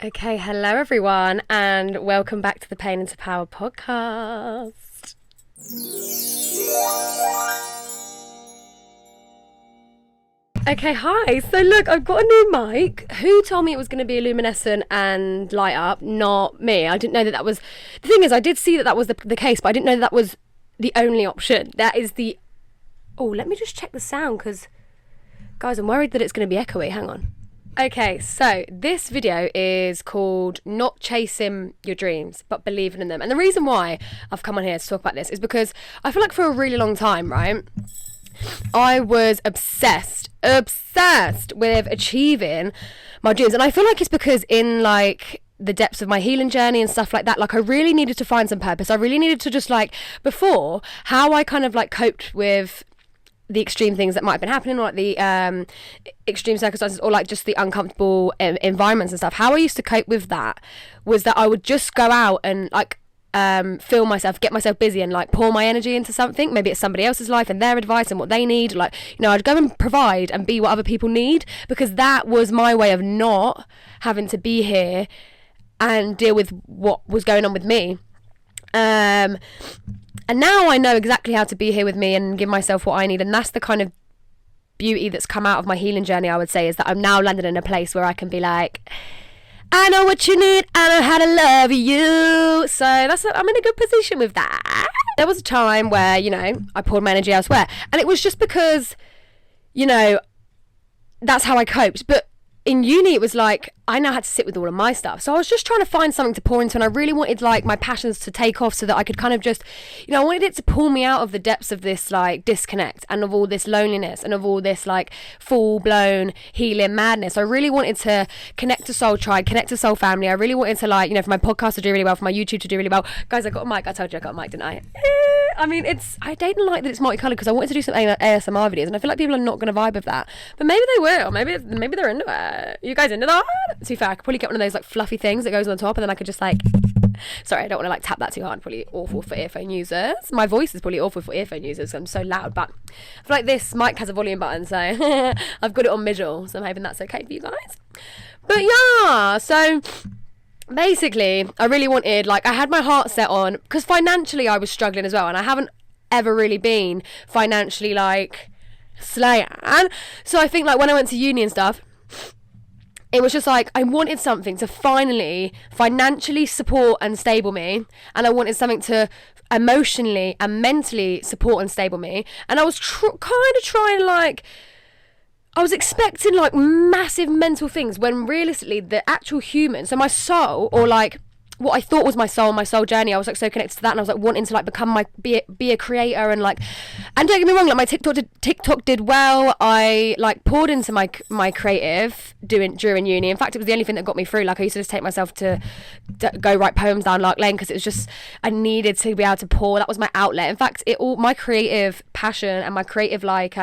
Okay, hello everyone, and welcome back to the Pain into Power podcast. Okay, hi. So look, I've got a new mic. Who told me it was going to be luminescent and light up? Not me. I didn't know that was... The thing is, I did see that was the case, but I didn't know that was the only option. That is the... Oh, let me just check the sound, because... Guys, I'm worried that it's going to be echoey. Hang on. Okay, so this video is called Not Chasing Your Dreams, but Believing in Them. And the reason why I've come on here to talk about this is because I feel like for a really long time, right, I was obsessed with achieving my dreams. And I feel like it's because in like the depths of my healing journey and stuff like that, like I really needed to find some purpose. I really needed to just like, before, how I kind of like coped with the extreme things that might have been happening, or like the extreme circumstances, or like just the uncomfortable environments and stuff. How I used to cope with that was that I would just go out and like fill myself, get myself busy, and like pour my energy into something. Maybe it's somebody else's life and their advice and what they need. Like, you know, I'd go and provide and be what other people need, because that was my way of not having to be here and deal with what was going on with me. And now I know exactly how to be here with me and give myself what I need. And that's the kind of beauty that's come out of my healing journey, I would say, is that I'm now landed in a place where I can be like, I know what you need, I know how to love you. So I'm in a good position with that. There was a time where, you know, I poured my energy elsewhere. And it was just because, you know, that's how I coped. But in uni, it was like, I now had to sit with all of my stuff. So I was just trying to find something to pour into, and I really wanted like my passions to take off so that I could kind of just, you know, I wanted it to pull me out of the depths of this like disconnect and of all this loneliness and of all this like full-blown healing madness. I really wanted to connect to Soul Tribe, connect to Soul Family. I really wanted to, like, you know, for my podcast to do really well, for my YouTube to do really well. Guys, I got a mic. I told you I got a mic, didn't I? I mean, I didn't like that it's multicolored, because I wanted to do some ASMR videos, and I feel like people are not going to vibe with that. But maybe they will. Maybe they're into it. You guys into that? To be fair, I could probably get one of those like fluffy things that goes on the top, and then I could just like... Sorry, I don't want to like tap that too hard. Probably awful for earphone users. My voice is probably awful for earphone users, 'cause I'm so loud. But I feel like this mic has a volume button, so I've got it on middle, so I'm hoping that's okay for you guys. But yeah, so... basically, I really wanted, like, I had my heart set on, because financially I was struggling as well, and I haven't ever really been financially, like, slaying. So I think, like, when I went to uni and stuff, it was just like, I wanted something to finally financially support and stable me, and I wanted something to emotionally and mentally support and stable me, and I was kind of trying, like... I was expecting like massive mental things, when realistically the actual human, so my soul, or like what I thought was my soul journey, I was like so connected to that, and I was like wanting to like be a creator, and like, and don't get me wrong, like my TikTok did well. I like poured into my creative during uni. In fact, it was the only thing that got me through. Like I used to just take myself to go write poems down Lark Lane, because it was just, I needed to be able to pour. That was my outlet. In fact, my creative passion and my creative like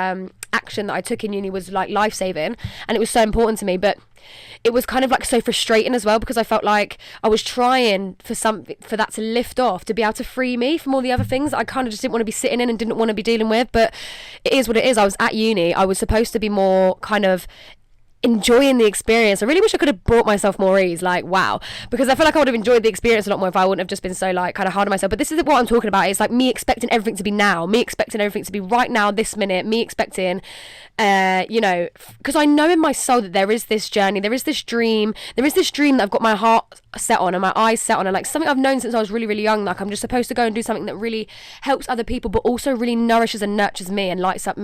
action that I took in uni was like life-saving, and it was so important to me. But it was kind of like so frustrating as well, because I felt like I was trying for that to lift off, to be able to free me from all the other things that I kind of just didn't want to be sitting in and didn't want to be dealing with. But it is what it is. I was at uni, I was supposed to be more kind of enjoying the experience. I really wish I could have brought myself more ease, like, wow, because I feel like I would have enjoyed the experience a lot more if I wouldn't have just been so like kind of hard on myself. But this is what I'm talking about. It's like me expecting everything to be now, me expecting everything to be right now, this minute, me expecting you know, because I know in my soul that there is this journey, there is this dream that I've got my heart set on and my eyes set on, and like something I've known since I was really, really young. Like I'm just supposed to go and do something that really helps other people, but also really nourishes and nurtures me and lights up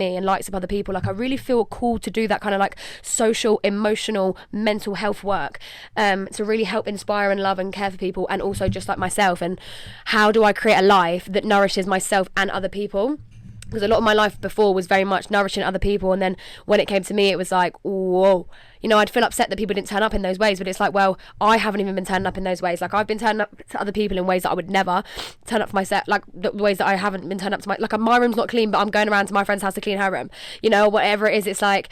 other people. Like I really feel called to do that kind of like social, emotional, mental health work, to really help inspire and love and care for people, and also just like myself. And how do I create a life that nourishes myself and other people? Because a lot of my life before was very much nourishing other people, and then when it came to me, it was like, whoa, you know, I'd feel upset that people didn't turn up in those ways, but it's like, well, I haven't even been turning up in those ways. Like I've been turning up to other people in ways that I would never turn up for myself, like the ways that I haven't been turning up to my room's not clean, but I'm going around to my friend's house to clean her room, you know, whatever it is. It's like,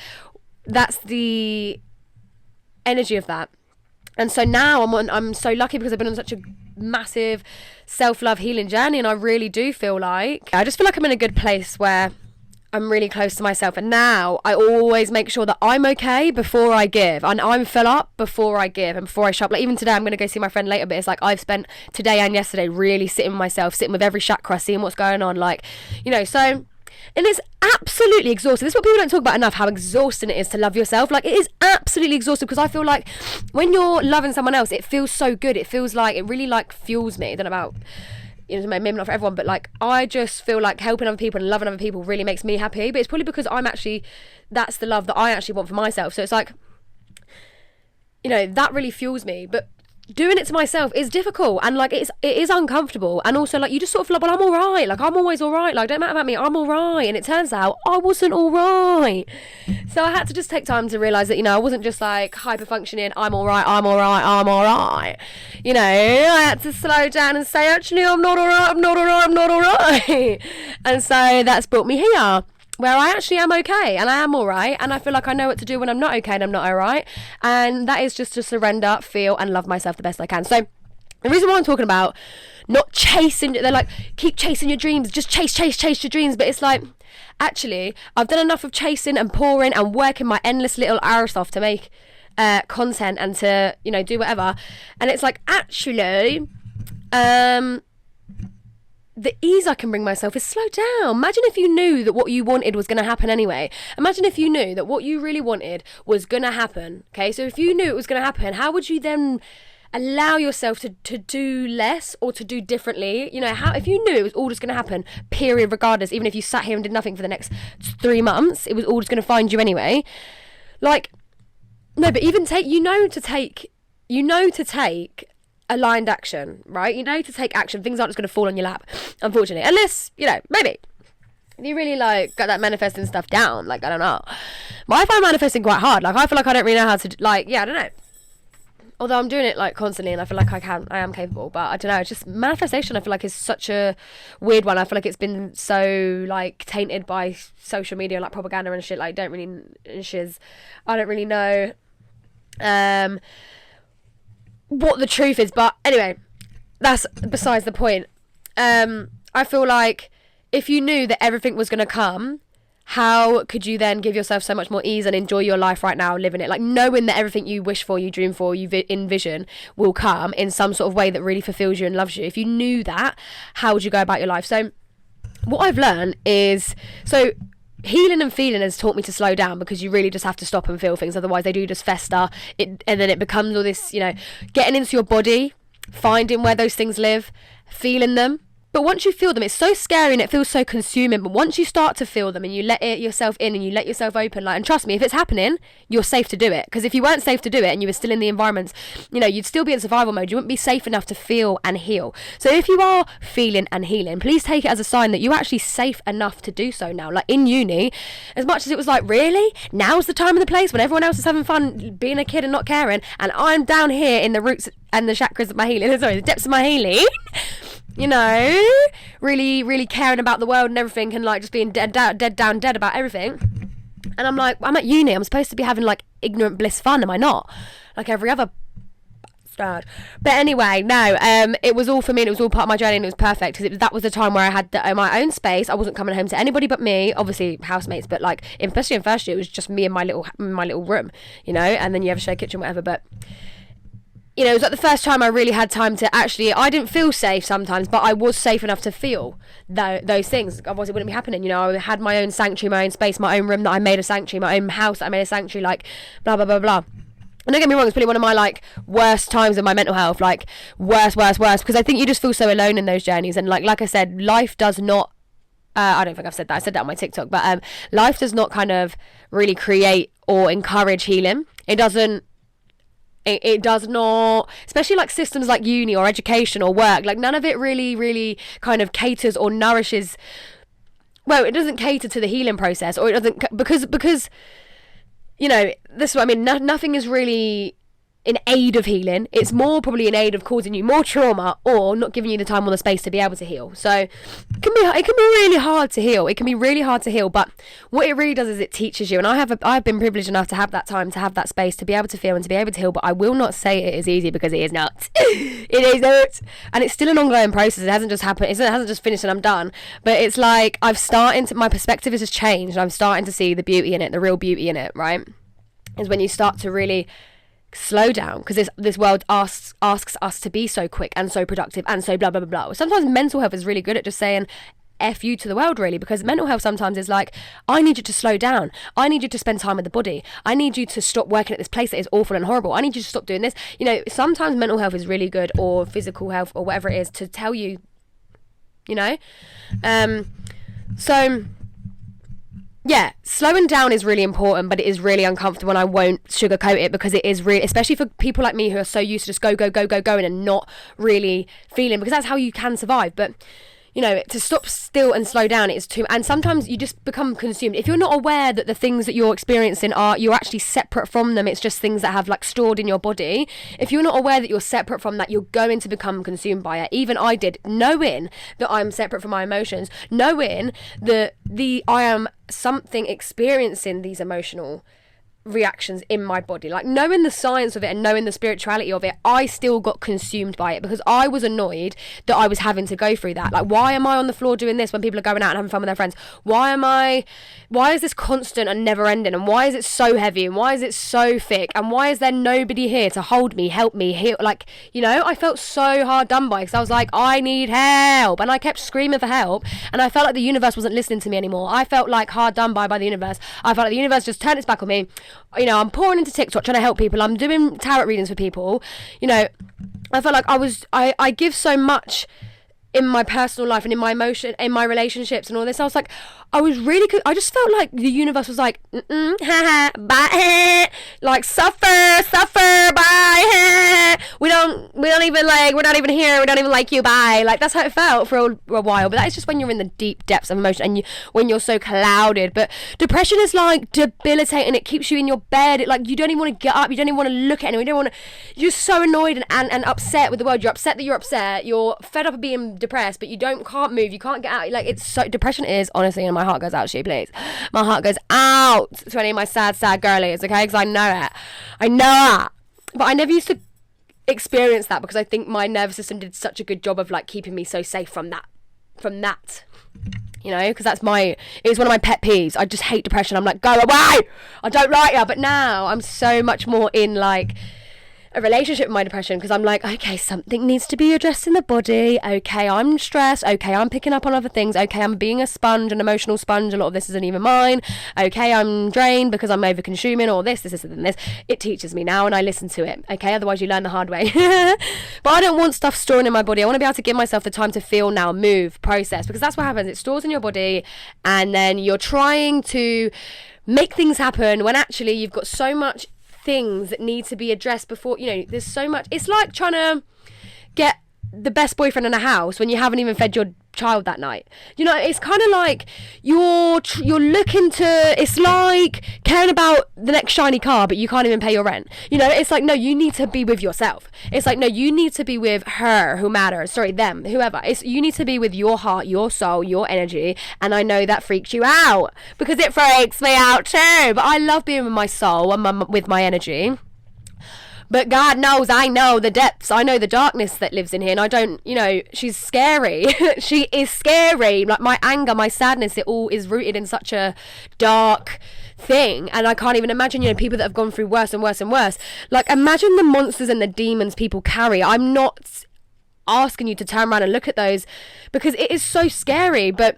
that's the energy of that. And so now I'm so lucky, because I've been on such a massive self-love healing journey, and I really do feel like, I just feel like I'm in a good place where I'm really close to myself, and now I always make sure that I'm okay before I give, and I'm fill up before I give and before I shop. Like even today, I'm going to go see my friend later, but it's like I've spent today and yesterday really sitting with myself, sitting with every chakra, seeing what's going on, like, you know. So, and it's absolutely exhausting. This is what people don't talk about enough, how exhausting it is to love yourself. Like, it is absolutely exhausting, because I feel like when you're loving someone else, it feels so good. It feels like, it really like fuels me. I don't know about, you know, maybe not for everyone, but like I just feel like helping other people and loving other people really makes me happy. But it's probably because that's the love that I actually want for myself. So it's like, you know, that really fuels me. But doing it to myself is difficult, and like it is uncomfortable, and also like you just sort of feel like, well, I'm all right, like I'm always all right, like don't matter about me, I'm all right. And it turns out I wasn't all right. So I had to just take time to realise that, you know, I wasn't just like hyper functioning, I'm all right, I'm all right, I'm all right. You know, I had to slow down and say, actually, I'm not all right, I'm not all right, I'm not all right. And so that's brought me here, where I actually am okay, and I am all right, and I feel like I know what to do when I'm not okay and I'm not all right. And that is just to surrender, feel, and love myself the best I can. So the reason why I'm talking about not chasing, they're like, keep chasing your dreams, just chase your dreams. But it's like, actually, I've done enough of chasing and pouring and working my endless little arse off to make content and to, you know, do whatever. And it's like, actually, the ease I can bring myself is slow down. Imagine if you knew that what you wanted was going to happen anyway. Imagine if you knew that what you really wanted was going to happen. Okay, so if you knew it was going to happen, how would you then allow yourself to do less or to do differently? You know, how if you knew it was all just going to happen, period, regardless, even if you sat here and did nothing for the next 3 months, it was all just going to find you anyway. Like, no, but even take aligned action, right? You know, to take action. Things aren't just going to fall on your lap, unfortunately, unless, you know, maybe if you really like got that manifesting stuff down. Like, I don't know, but I find manifesting quite hard. Like, I feel like I don't really know how to, like, yeah, I don't know, although I'm doing it like constantly, and I feel like I am capable, but I don't know, it's just manifestation, I feel like is such a weird one. I feel like it's been so like tainted by social media, like propaganda and shit. Like, I don't really know what the truth is, but anyway, that's besides the point. I feel like if you knew that everything was going to come, how could you then give yourself so much more ease and enjoy your life right now, living it, like knowing that everything you wish for, you dream for, you envision will come in some sort of way that really fulfills you and loves you? If you knew that, how would you go about your life? So what I've learned is, so healing and feeling has taught me to slow down, because you really just have to stop and feel things, otherwise they do just fester, and then it becomes all this, you know, getting into your body, finding where those things live, feeling them. But once you feel them, it's so scary and it feels so consuming. But once you start to feel them and you let yourself in and you let yourself open, like, and trust me, if it's happening, you're safe to do it. Because if you weren't safe to do it and you were still in the environments, you know, you'd still be in survival mode. You wouldn't be safe enough to feel and heal. So if you are feeling and healing, please take it as a sign that you're actually safe enough to do so now. Like in uni, as much as it was like, really? Now's the time and the place when everyone else is having fun being a kid and not caring, and I'm down here in the roots and the chakras of my healing, sorry, the depths of my healing, you know, really, really caring about the world and everything, and like just being dead about everything. And I'm like, I'm at uni, I'm supposed to be having like ignorant bliss fun, am I not? Like every other bastard. But anyway, no, it was all for me, and it was all part of my journey, and it was perfect, because that was the time where I had my own space. I wasn't coming home to anybody but me, obviously housemates, but like especially in first year, it was just me in my little room, you know, and then you have a shared kitchen, whatever. But you know, it was like the first time I really had time to actually, I didn't feel safe sometimes, but I was safe enough to feel those things. Otherwise it wouldn't be happening. You know, I had my own sanctuary, my own space, my own room that I made a sanctuary, my own house that I made a sanctuary, like blah, blah, blah, blah. And don't get me wrong, it's probably one of my like worst times of my mental health, like worst, because I think you just feel so alone in those journeys. And like I said, life does not, I don't think I've said that, I said that on my TikTok, but life does not kind of really create or encourage healing. It does not, especially like systems like uni or education or work, like none of it really kind of caters or nourishes, well, it doesn't cater to the healing process, or it doesn't, because you know, this is what I mean, nothing is really in aid of healing. It's more probably in aid of causing you more trauma or not giving you the time or the space to be able to heal. So it can be really hard to heal. It can be really hard to heal, but what it really does is it teaches you. And I've been privileged enough to have that time, to have that space, to be able to feel and to be able to heal. But I will not say it is easy, because it is not. It is not. And it's still an ongoing process. It hasn't just happened. It hasn't just finished and I'm done. But it's like my perspective has just changed. I'm starting to see the beauty in it, the real beauty in it, right? Is when you start to really slow down, because this world asks us to be so quick and so productive and so blah blah blah blah. Sometimes mental health is really good at just saying F you to the world, really, because mental health sometimes is like, I need you to slow down, I need you to spend time with the body, I need you to stop working at this place that is awful and horrible, I need you to stop doing this. You know, sometimes mental health is really good, or physical health, or whatever it is, to tell you, you know. So yeah, slowing down is really important, but it is really uncomfortable, and I won't sugarcoat it, because it is really, especially for people like me who are so used to just go and not really feeling, because that's how you can survive. But you know, to stop still and slow down is too, and sometimes you just become consumed. If you're not aware that the things that you're experiencing you're actually separate from them, it's just things that have like stored in your body. If you're not aware that you're separate from that, you're going to become consumed by it. Even I did, knowing that I'm separate from my emotions, knowing that I am something experiencing these emotional reactions in my body, like knowing the science of it and knowing the spirituality of it, I still got consumed by it, because I was annoyed that I was having to go through that. Like, why am I on the floor doing this when people are going out and having fun with their friends? Why is this constant and never ending, and why is it so heavy, and why is it so thick, and why is there nobody here to hold me, help me, heal? Like, you know, I felt so hard done by, because I was like, I need help, and I kept screaming for help, and I felt like the universe wasn't listening to me anymore. I felt like hard done by the universe. I felt like the universe just turned its back on me. You know, I'm pouring into TikTok trying to help people, I'm doing tarot readings for people. You know, I felt like I give so much in my personal life and in my emotion, in my relationships and all this. I was like, I just felt like the universe was like, bye, like suffer, bye. We're not even here, we don't even like you, bye. Like, that's how it felt for a while. But that is just when you're in the deep depths of emotion, and when you're so clouded. But depression is like debilitating. It keeps you in your bed. It, like, you don't even want to get up, you don't even want to look at anyone, you're so annoyed and upset with the world. You're upset that you're upset, you're fed up of being depressed, but you can't move, you can't get out. Like, it's so, depression is honestly, and my heart goes out to you, please. My heart goes out to any of my sad girlies, okay? Because I know it. But I never used to experience that, because I think my nervous system did such a good job of like keeping me so safe from that. You know, because it was one of my pet peeves. I just hate depression. I'm like, go away, I don't like you. But now I'm so much more in like a relationship with my depression, because I'm like, okay, something needs to be addressed in the body. Okay, I'm stressed. Okay, I'm picking up on other things. Okay, I'm being a sponge, an emotional sponge. A lot of this isn't even mine. Okay, I'm drained because I'm over consuming all this and this. It teaches me now, and I listen to it. Okay, otherwise you learn the hard way. But I don't want stuff storing in my body. I want to be able to give myself the time to feel now, move, process, because that's what happens. It stores in your body, and then you're trying to make things happen when actually you've got so much things that need to be addressed before, you know, there's so much. It's like trying to get the best boyfriend in a house when you haven't even fed your child that night. You know, it's kind of like you're looking to, it's like caring about the next shiny car, but you can't even pay your rent. You know, it's like, no, you need to be with yourself. It's like, no, you need to be with her, them, whoever. You need to be with your heart, your soul, your energy. And I know that freaks you out, because it freaks me out too. But I love being with my soul and with my energy. But God knows, I know the depths, I know the darkness that lives in here, and I don't, you know, she's scary. She is scary. Like, my anger, my sadness, it all is rooted in such a dark thing. And I can't even imagine, you know, people that have gone through worse and worse and worse. Like, imagine the monsters and the demons people carry. I'm not asking you to turn around and look at those, because it is so scary. But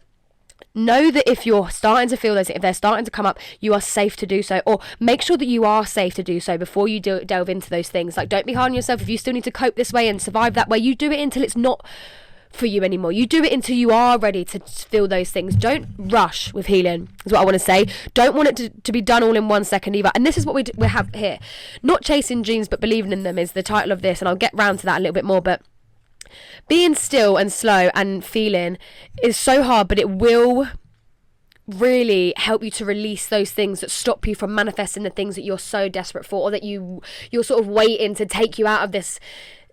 know that if you're starting to feel those, if they're starting to come up, you are safe to do so, or make sure that you are safe to do so before you delve into those things. Like, don't be hard on yourself. If you still need to cope this way and survive that way, you do it until it's not for you anymore. You do it until you are ready to feel those things. Don't rush with healing, is what I want to say. Don't want it to be done all in 1 second either. And this is what we have here. Not chasing dreams, but believing in them is the title of this, and I'll get round to that a little bit more. But being still and slow and feeling is so hard, but it will really help you to release those things that stop you from manifesting the things that you're so desperate for, or that you're sort of waiting to take you out of this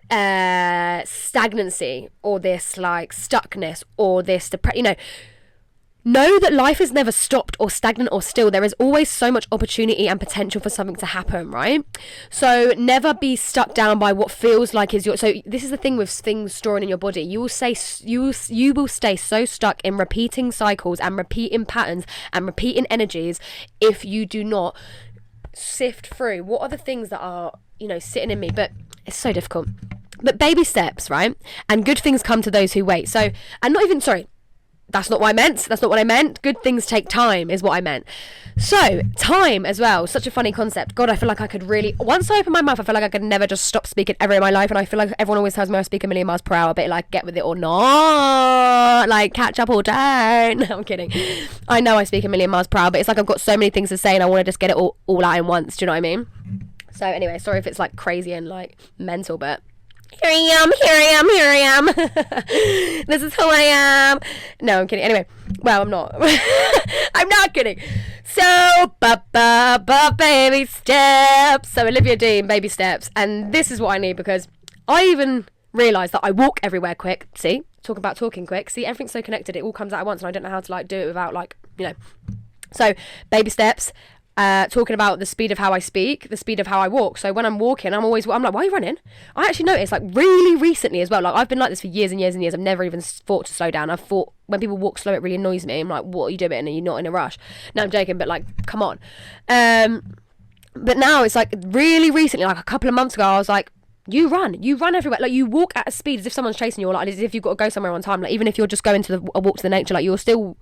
stagnancy, or this like stuckness, or this know that life is never stopped or stagnant or still. There is always so much opportunity and potential for something to happen, right? So never be stuck down by what feels like is your... So this is the thing with things storing in your body. You will stay so stuck in repeating cycles and repeating patterns and repeating energies if you do not sift through what are the things that are, sitting in me. But it's so difficult. But baby steps, right? And good things come to those who wait. So, and not even, sorry, that's not what I meant. That's not what I meant. Good things take time is what I meant. So, time as well. Such a funny concept. God, I feel like I could really... Once I open my mouth, I feel like I could never just stop speaking ever in my life. And I feel like everyone always tells me I speak a million miles per hour. But like, get with it or not. Like, catch up or don't. No, I'm kidding. I know I speak a million miles per hour. But it's like I've got so many things to say and I want to just get it all out in once. Do you know what I mean? So anyway, sorry if it's like crazy and like mental, but... Here I am. This is who I am. No, I'm kidding. Anyway, well, I'm not. I'm not kidding. So, baby steps. So, Olivia Dean, baby steps. And this is what I need, because I even realised that I walk everywhere quick. See? Talk about talking quick. See, everything's so connected. It all comes out at once and I don't know how to like do it without like, So, baby steps. Talking about the speed of how I speak, the speed of how I walk. So when I'm walking, I'm like, why are you running? I actually noticed like really recently as well, like I've been like this for years and years and years. I've never even thought to slow down. I've thought when people walk slow, it really annoys me. I'm like, what are you doing? Are you not in a rush? No, I'm joking, but like, come on. But now it's like really recently, like a couple of months ago, I was like, you run everywhere. Like you walk at a speed as if someone's chasing you, or like as if you've got to go somewhere on time. Like even if you're just going to a walk to the nature, like you're still...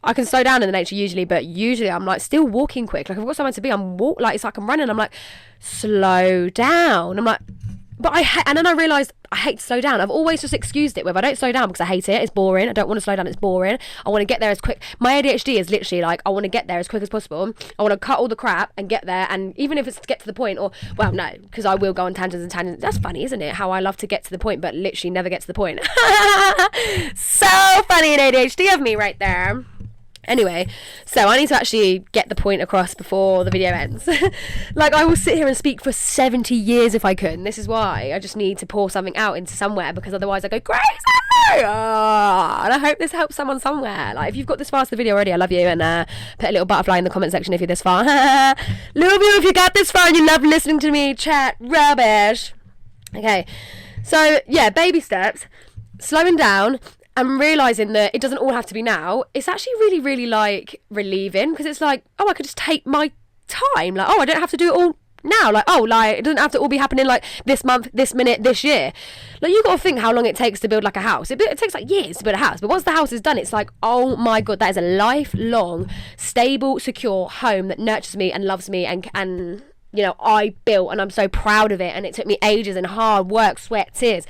I can slow down in the nature usually, but usually I'm like still walking quick. Like if I've got somewhere to be, it's like I'm running. I'm like, slow down. I'm like, but and then I realised I hate to slow down. I've always just excused it with I don't slow down because I hate it. It's boring. I don't want to slow down. It's boring. I want to get there as quick. My ADHD is literally like, I want to get there as quick as possible. I want to cut all the crap and get there. And even if it's to get to the point, or, well, no, because I will go on tangents and tangents. That's funny, isn't it? How I love to get to the point, but literally never get to the point. So funny, an ADHD of me right there. Anyway, so I need to actually get the point across before the video ends. Like, I will sit here and speak for 70 years if I could, and this is why I just need to pour something out into somewhere, because otherwise I go crazy. And I hope this helps someone somewhere. Like, if you've got this far to the video already, I love you, and put a little butterfly in the comment section if you're this far. Love you if you got this far and you love listening to me chat rubbish. Okay, so yeah, baby steps, slowing down. I'm realising that it doesn't all have to be now. It's actually really, really, like, relieving, because it's like, oh, I could just take my time. Like, oh, I don't have to do it all now. Like, oh, like, it doesn't have to all be happening, like, this month, this minute, this year. Like, you got to think how long it takes to build, like, a house. It takes, like, years to build a house. But once the house is done, it's like, oh, my God, that is a lifelong, stable, secure home that nurtures me and loves me and I built, and I'm so proud of it. And it took me ages and hard work, sweat, tears.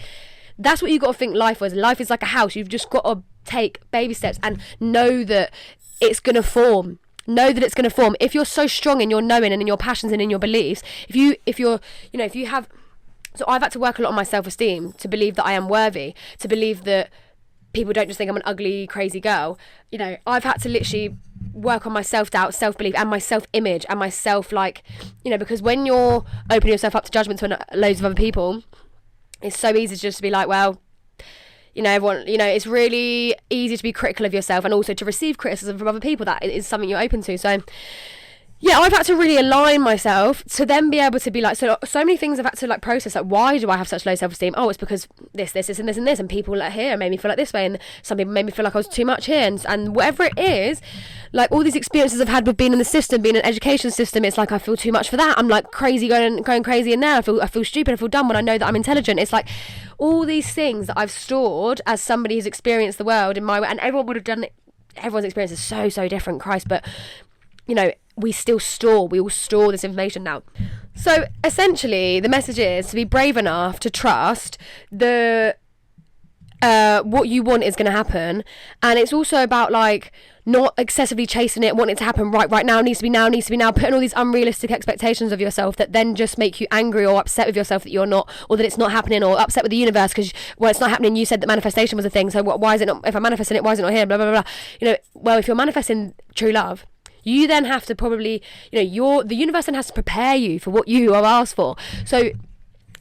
That's what you got to think life was. Life is like a house. You've just got to take baby steps and know that it's going to form. Know that it's going to form. If you're so strong in your knowing and in your passions and in your beliefs, if you have... So I've had to work a lot on my self-esteem to believe that I am worthy, to believe that people don't just think I'm an ugly, crazy girl. I've had to literally work on my self-doubt, self-belief, and my self-image, and my self, because when you're opening yourself up to judgment to loads of other people, it's so easy just to be like, well, everyone, it's really easy to be critical of yourself and also to receive criticism from other people. That is something you're open to. So, yeah, I've had to really align myself to then be able to be like, so many things I've had to like process. Like, why do I have such low self-esteem? Oh, it's because this, and this, and this, and people like here made me feel like this way, and some people made me feel like I was too much here, and whatever it is, like all these experiences I've had with being in the system, being in an education system, it's like I feel too much for that. I'm like crazy, going crazy in there. I feel stupid. I feel dumb when I know that I'm intelligent. It's like all these things that I've stored as somebody who's experienced the world in my way, and everyone would have done it. Everyone's experience is so different, Christ, but we all store this information now. So essentially the message is to be brave enough to trust the what you want is going to happen. And it's also about like not excessively chasing it, wanting it to happen right now, needs to be now, putting all these unrealistic expectations of yourself that then just make you angry or upset with yourself that you're not, or that it's not happening, or upset with the universe because, well, it's not happening. You said that manifestation was a thing, so why is it not, if I'm manifesting it, why is it not here, blah blah blah. You know, well, if you're manifesting true love, you then have to probably, you know, the universe then has to prepare you for what you are asked for. So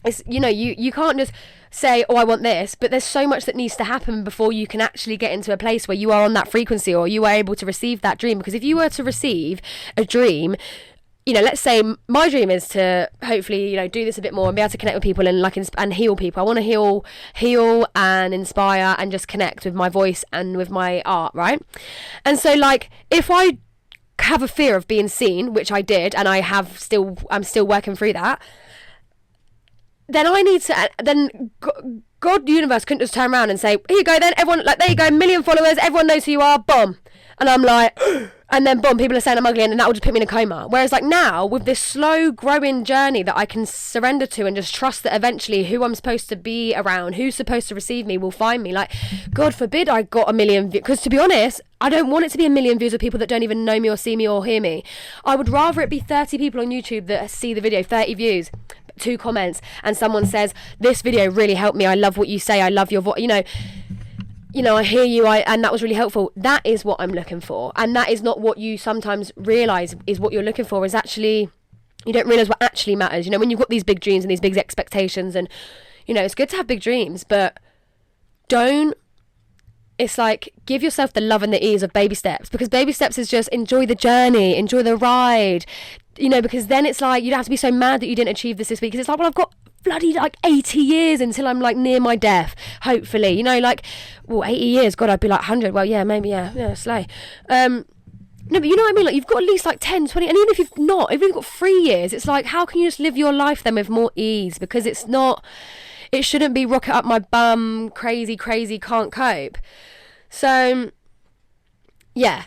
it's, you know, you can't just say, oh, I want this, but there's so much that needs to happen before you can actually get into a place where you are on that frequency, or you are able to receive that dream. Because if you were to receive a dream, you know, let's say my dream is to hopefully, you know, do this a bit more and be able to connect with people and like and heal people. I want to heal and inspire and just connect with my voice and with my art, right? And so like, if I have a fear of being seen, which I did, and I'm still working through that, then I need to, then God, the universe couldn't just turn around and say, here you go then, everyone, like, there you go, 1 million followers, everyone knows who you are, boom. And I'm like, and then boom, people are saying I'm ugly, and that will just put me in a coma. Whereas like now, with this slow growing journey that I can surrender to and just trust that eventually who I'm supposed to be around, who's supposed to receive me, will find me. Like, God forbid I got 1 million views, because to be honest, I don't want it to be 1 million views of people that don't even know me or see me or hear me. I would rather it be 30 people on YouTube that see the video, 30 views, 2 comments, and someone says, this video really helped me, I love what you say, I love your voice, you know, I hear you, and that was really helpful. That is what I'm looking for. And that is not what you sometimes realise is what you're looking for, is actually, you don't realise what actually matters. You know, when you've got these big dreams and these big expectations, and, you know, it's good to have big dreams, but it's like, give yourself the love and the ease of baby steps, because baby steps is just enjoy the journey, enjoy the ride, you know, because then it's like, you don't have to be so mad that you didn't achieve this week, because it's like, well, I've got bloody like 80 years until I'm like near my death, hopefully, you know, like, well, 80 years, God, I'd be like 100, well, yeah, maybe, yeah, slay. No, but you know what I mean, like, you've got at least like 10, 20, and even if you've got 3 years, it's like, how can you just live your life then with more ease? Because it shouldn't be rocket up my bum, crazy, can't cope. So, yeah.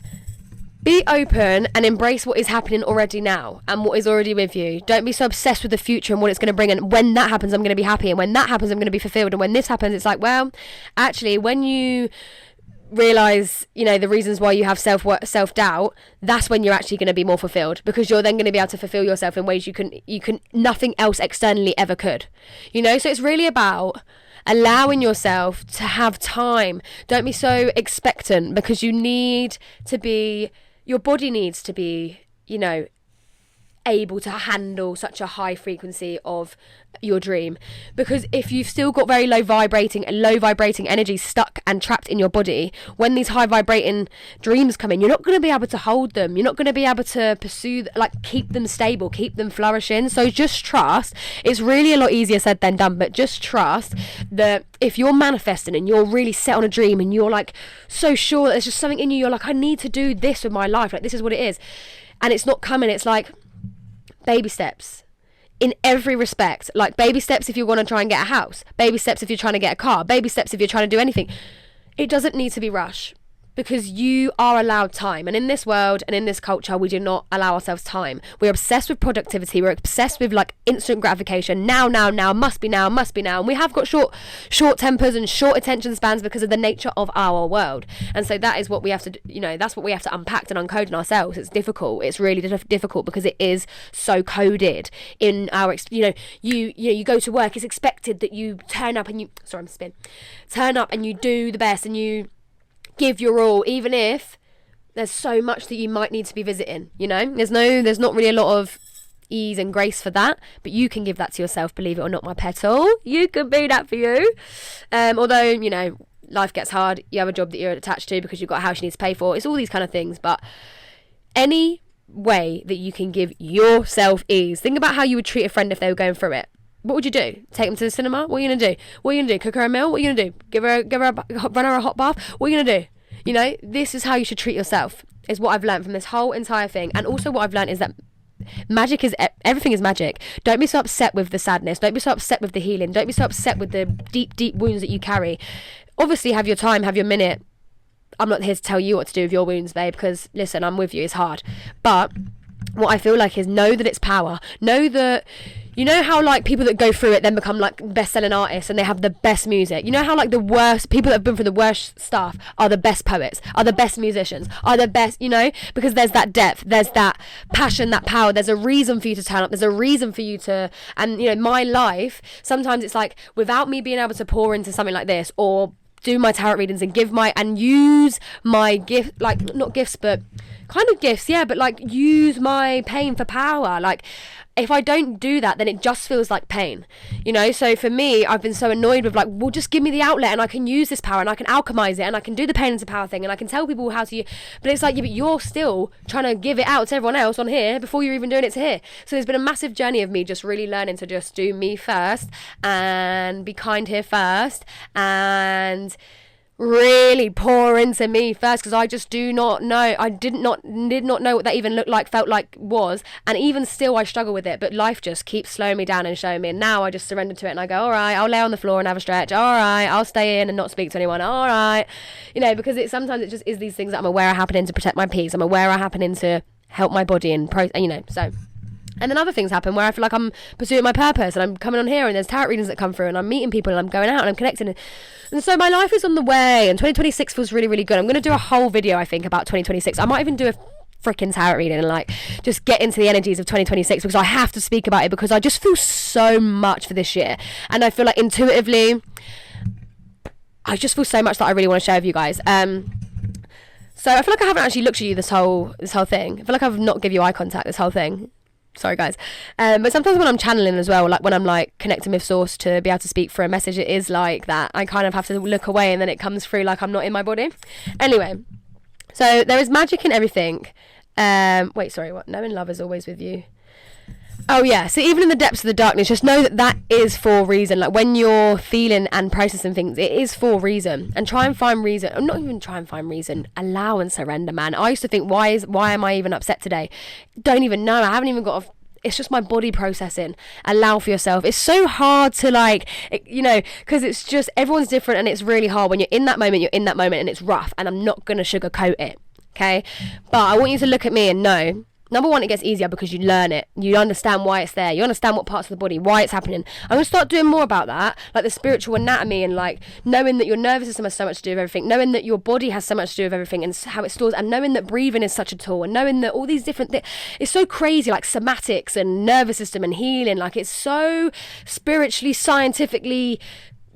Be open and embrace what is happening already now and what is already with you. Don't be so obsessed with the future and what it's going to bring. And when that happens, I'm going to be happy. And when that happens, I'm going to be fulfilled. And when this happens, it's like, well, actually, when you realise, you know, the reasons why you have self-doubt, that's when you're actually going to be more fulfilled, because you're then going to be able to fulfill yourself in ways you can nothing else externally ever could. You know, so it's really about allowing yourself to have time. Don't be so expectant, because your body needs to be, you know, able to handle such a high frequency of your dream. Because if you've still got very low vibrating energy stuck and trapped in your body, when these high vibrating dreams come in, you're not going to be able to hold them, you're not going to be able to pursue, like, keep them stable, keep them flourishing. So just trust. It's really a lot easier said than done, but just trust that if you're manifesting and you're really set on a dream and you're like so sure that there's just something in you, you're like, I need to do this with my life, like this is what it is, and it's not coming, it's like baby steps in every respect. Like, baby steps if you want to try and get a house, baby steps if you're trying to get a car, baby steps if you're trying to do anything. It doesn't need to be rush, because you are allowed time. And in this world and in this culture, we do not allow ourselves time. We're obsessed with productivity, we're obsessed with like instant gratification, now, must be now, and we have got short tempers and short attention spans because of the nature of our world. And so that is what we have to, you know, that's what we have to unpack and uncode in ourselves. It's difficult, it's really difficult, because it is so coded in our, you know, you go to work, it's expected that you turn up and you do the best and you give your all, even if there's so much that you might need to be visiting, you know. There's not really a lot of ease and grace for that, but you can give that to yourself, believe it or not, my petal. You can be that for you. Although, you know, life gets hard, you have a job that you're attached to because you've got a house you need to pay for, it's all these kind of things. But any way that you can give yourself ease, think about how you would treat a friend if they were going through it. What would you do? Take them to the cinema? What are you going to do? Cook her a meal? What are you going to do? Run her a hot bath? What are you going to do? You know, this is how you should treat yourself, is what I've learned from this whole entire thing. And also what I've learned is that everything is magic. Don't be so upset with the sadness. Don't be so upset with the healing. Don't be so upset with the deep wounds that you carry. Obviously, have your time, have your minute. I'm not here to tell you what to do with your wounds, babe, because, listen, I'm with you. It's hard. But what I feel like is, know that it's power. Know that You know how like people that go through it then become like best-selling artists and they have the best music. You know how like the worst people that have been through the worst stuff are the best poets, are the best musicians, are the best, you know, because there's that depth, there's that passion, that power. There's a reason for you to turn up. There's a reason for you to, and you know, my life, sometimes it's like without me being able to pour into something like this or do my tarot readings and use my gift, like not gifts, but kind of gifts, yeah, but like use my pain for power. Like if I don't do that, then it just feels like pain, you know? So for me, I've been so annoyed with like, well, just give me the outlet and I can use this power and I can alchemize it and I can do the pain into power thing and I can tell people how to use, but it's like, yeah, but you're still trying to give it out to everyone else on here before you're even doing it to here. So there's been a massive journey of me just really learning to just do me first and be kind here first and really pour into me first, because I just do not know. I did not know what that even looked like, felt like, was, and even still I struggle with it, but life just keeps slowing me down and showing me, and now I just surrender to it and I go, all right, I'll lay on the floor and have a stretch, all right, I'll stay in and not speak to anyone, all right, you know, because sometimes it just is these things that I'm aware are happening to protect my peace, I'm aware are happening to help my body and you know, so. And then other things happen where I feel like I'm pursuing my purpose and I'm coming on here and there's tarot readings that come through and I'm meeting people and I'm going out and I'm connecting. And so my life is on the way and 2026 feels really, really good. I'm going to do a whole video, I think, about 2026. I might even do a freaking tarot reading and like just get into the energies of 2026 because I have to speak about it because I just feel so much for this year. And I feel like intuitively, I just feel so much that I really want to share with you guys. So I feel like I haven't actually looked at you this whole thing. I feel like I've not given you eye contact this whole thing. Sorry guys, but sometimes when I'm channeling as well, like when I'm like connecting with source to be able to speak for a message, it is like that. I kind of have to look away and then it comes through like I'm not in my body. Anyway, so there is magic in everything. Wait, sorry, what? Knowing love is always with you. Oh yeah, so even in the depths of the darkness, just know that that is for a reason. Like when you're feeling and processing things, it is for a reason. And try and find reason, or not even try and find reason, allow and surrender, man. I used to think, why am I even upset today? Don't even know, I haven't even got it's just my body processing. Allow for yourself. It's so hard to like, you know, because it's just, everyone's different and it's really hard. When you're in that moment and it's rough, and I'm not going to sugarcoat it, okay? But I want you to look at me and know, number one, it gets easier because you learn it. You understand why it's there. You understand what parts of the body, why it's happening. I'm going to start doing more about that, like the spiritual anatomy and like knowing that your nervous system has so much to do with everything, knowing that your body has so much to do with everything and how it stores, and knowing that breathing is such a tool, and knowing that all these different things. It's so crazy, like somatics and nervous system and healing. Like it's so spiritually, scientifically,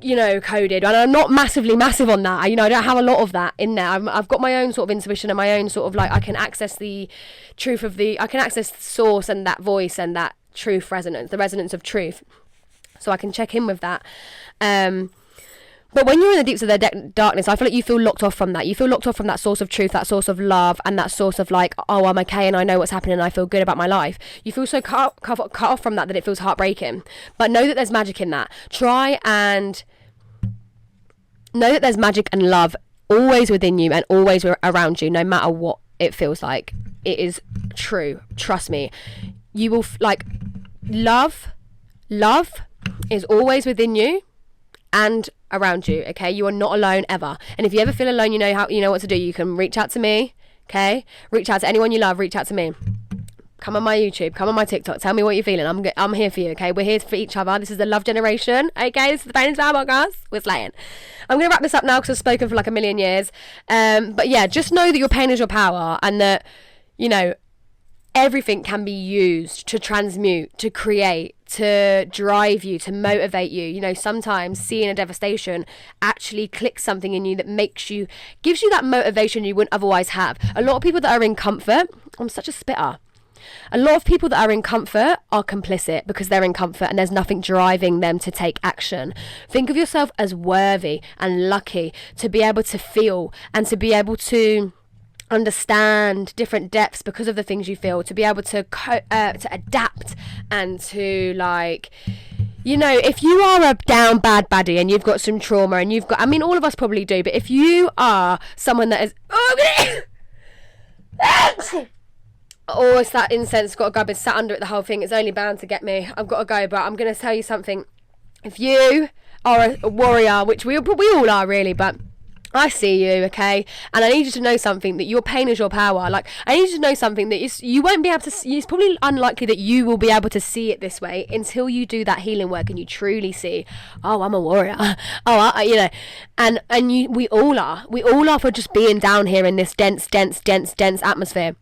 you know, coded, and I'm not massive on that. You know, I don't have a lot of that in there. I've got my own sort of intuition and my own sort of like, I can access the truth of I can access the source and that voice and that truth resonance, the resonance of truth, so I can check in with that. But when you're in the deeps of the darkness, I feel like you feel locked off from that. You feel locked off from that source of truth, that source of love, and that source of like, oh, I'm okay and I know what's happening and I feel good about my life. You feel so cut off from that it feels heartbreaking. But know that there's magic in that. Try and know that there's magic and love always within you and always around you, no matter what it feels like. It is true. Trust me. You will like love is always within you and around you, okay? You are not alone ever. And if you ever feel alone, you know what to do. You can reach out to me, okay? Reach out to anyone you love. Reach out to me. Come on my YouTube, come on my TikTok, tell me what you're feeling. I'm here for you, okay? We're here for each other. This is the love generation, okay? This is the Pain Inspired podcast. We're slaying. I'm going to wrap this up now because I've spoken for like a million years. But yeah, just know that your pain is your power, and that, you know, everything can be used to transmute, to create, to drive you, to motivate you. You know, sometimes seeing a devastation actually clicks something in you that gives you that motivation you wouldn't otherwise have. A lot of people that are in comfort, I'm such a spitter. A lot of people that are in comfort are complicit because they're in comfort and there's nothing driving them to take action. Think of yourself as worthy and lucky to be able to feel and to be able to understand different depths because of the things you feel, to be able to adapt and to like, you know, if you are a down bad baddie and you've got some trauma and you've got, I mean, all of us probably do, but if you are someone that is, oh, it's that incense, got to go. I've been sat under it the whole thing. It's only bound to get me. I've got to go, but I'm going to tell you something. If you are a warrior, which we all are really, but I see you, okay? And I need you to know something, that your pain is your power. Like, I need you to know something, that you won't be able to see. It's probably unlikely that you will be able to see it this way until you do that healing work and you truly see, oh, I'm a warrior. Oh, you know, and we all are for just being down here in this dense atmosphere.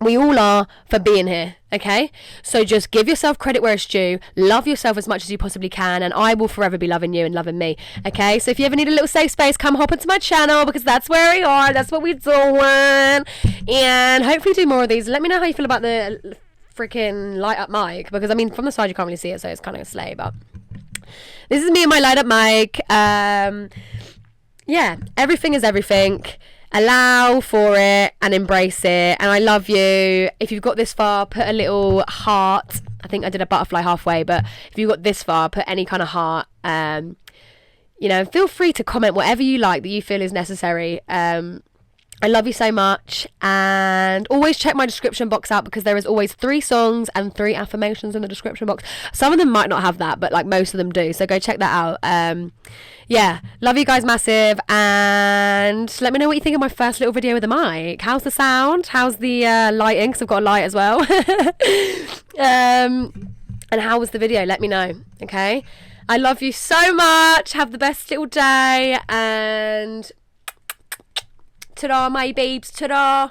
We all are for being here, okay? So just give yourself credit where it's due. Love yourself as much as you possibly can, and I will forever be loving you and loving me, okay? So if you ever need a little safe space, come hop into my channel, because that's where we are. That's what we're doing. And hopefully do more of these. Let me know how you feel about the freaking light up mic, because I mean, from the side you can't really see it, so it's kind of a slay, but this is me and my light up mic. Yeah, everything is everything. Allow for it and embrace it, and I love you. If you've got this far, put a little heart. I think I did a butterfly halfway, but if you got this far, put any kind of heart. You know, feel free to comment whatever you like that you feel is necessary. I love you so much, and always check my description box out, because there is always 3 songs and 3 affirmations in the description box. Some of them might not have that, but like most of them do, so go check that out. Yeah, love you guys massive, and let me know what you think of my first little video with the mic. How's the sound? How's the lighting? Because I've got a light as well. And how was the video? Let me know, okay? I love you so much. Have the best little day, and ta-da, my babes, ta-da.